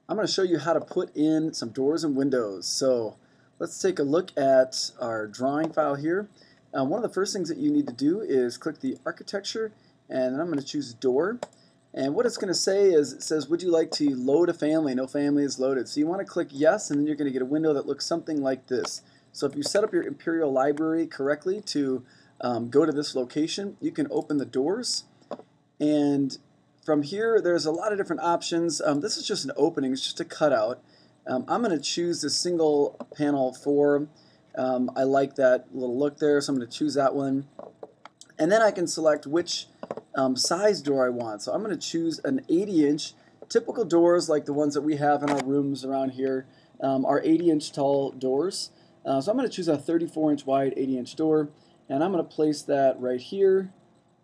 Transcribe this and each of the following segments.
I'm going to show you how to put in some doors and windows. So let's take a look at our drawing file here. One of the first things that you need to do is click the architecture, and then I'm going to choose door. And what it's going to say is, it says, would you like to load a family? No family is loaded. So you want to click yes, and then you're going to get a window that looks something like this. So if you set up your Imperial Library correctly to go to this location, you can open the doors. And from here, there's a lot of different options. This is just an opening, it's just a cutout. I'm going to choose the single panel 4. I like that little look there, so I'm going to choose that one. And then I can select which size door I want. So I'm going to choose an 80-inch. Typical doors like the ones that we have in our rooms around here are 80-inch tall doors. So I'm going to choose a 34-inch wide 80-inch door, and I'm going to place that right here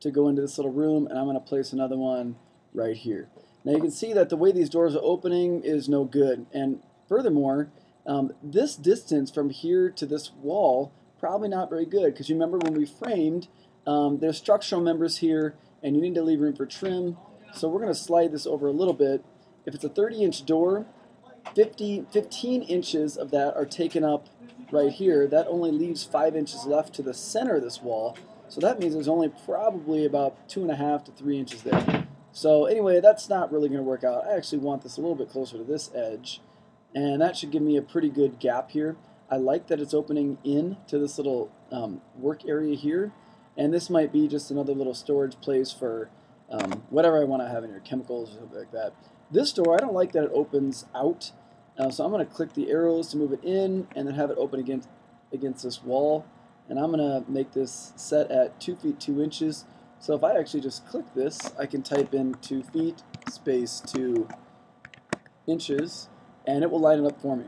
to go into this little room, and I'm going to place another one right here. Now you can see that the way these doors are opening is no good, and furthermore, this distance from here to this wall probably not very good, because you remember when we framed, there's structural members here, and you need to leave room for trim. So we're going to slide this over a little bit. If it's a 30-inch door, 15 inches of that are taken up right here. That only leaves 5 inches left to the center of this wall. So that means there's only probably about 2.5 to 3 inches there. So anyway, that's not really going to work out. I actually want this a little bit closer to this edge, and that should give me a pretty good gap here. I like that it's opening in to this little work area here, and this might be just another little storage place for whatever I want to have in here, chemicals or something like that. This door, I don't like that it opens out, so I'm going to click the arrows to move it in and then have it open against this wall. And I'm going to make this set at 2 feet 2 inches. So if I actually just click this, I can type in 2 feet space 2 inches, and it will line it up for me.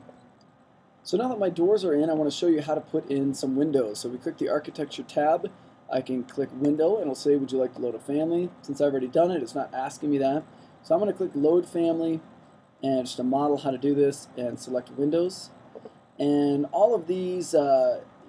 So now that my doors are in, I want to show you how to put in some windows. So we click the architecture tab. I can click window, and it'll say, would you like to load a family? Since I've already done it, it's not asking me that. So I'm going to click load family, and just to model how to do this, and select windows. And all of these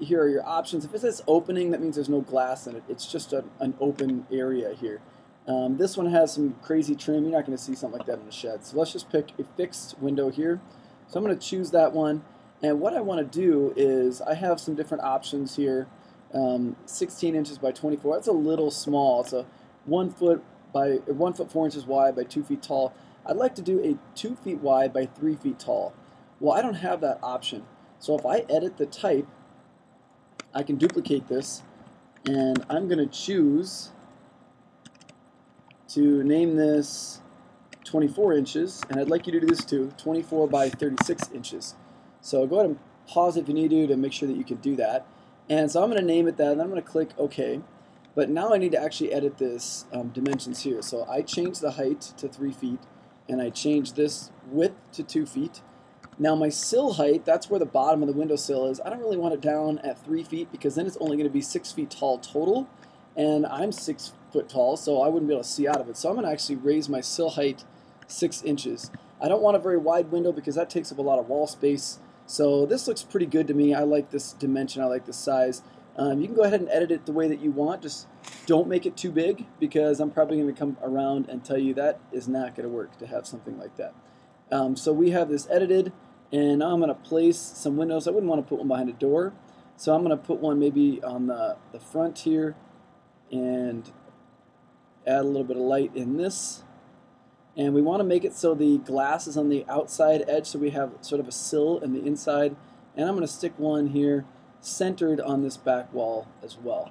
here are your options. If it says opening, that means there's no glass in it. It's just an open area here. This one has some crazy trim. You're not going to see something like that in a shed. So let's just pick a fixed window here. So I'm going to choose that one. And what I want to do is I have some different options here. 16 inches by 24. That's a little small. It's a 1 foot 4 inches wide by 2 feet tall. I'd like to do a 2 feet wide by 3 feet tall. Well, I don't have that option. So if I edit the type, I can duplicate this, and I'm going to choose to name this 24 inches, and I'd like you to do this too, 24 by 36 inches. So go ahead and pause if you need to make sure that you can do that. And so I'm going to name it that, and then I'm going to click OK. But now I need to actually edit this dimensions here. So I change the height to 3 feet, and I change this width to 2 feet. Now my sill height, that's where the bottom of the windowsill is. I don't really want it down at 3 feet, because then it's only going to be 6 feet tall total, and I'm 6 foot tall, so I wouldn't be able to see out of it. So I'm going to actually raise my sill height 6 inches. I don't want a very wide window because that takes up a lot of wall space. So this looks pretty good to me. I like this dimension. I like this size. You can go ahead and edit it the way that you want. Just don't make it too big, because I'm probably going to come around and tell you that is not going to work to have something like that. So we have this edited, and now I'm going to place some windows. I wouldn't want to put one behind a door, so I'm going to put one maybe on the front here and add a little bit of light in this. And we want to make it so the glass is on the outside edge, so we have sort of a sill in the inside. And I'm going to stick one here centered on this back wall as well.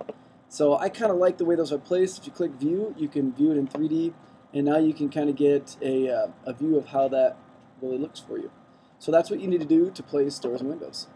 So I kind of like the way those are placed. If you click view, you can view it in 3D, and now you can kind of get a view of how that really looks for you. So that's what you need to do to place doors and windows.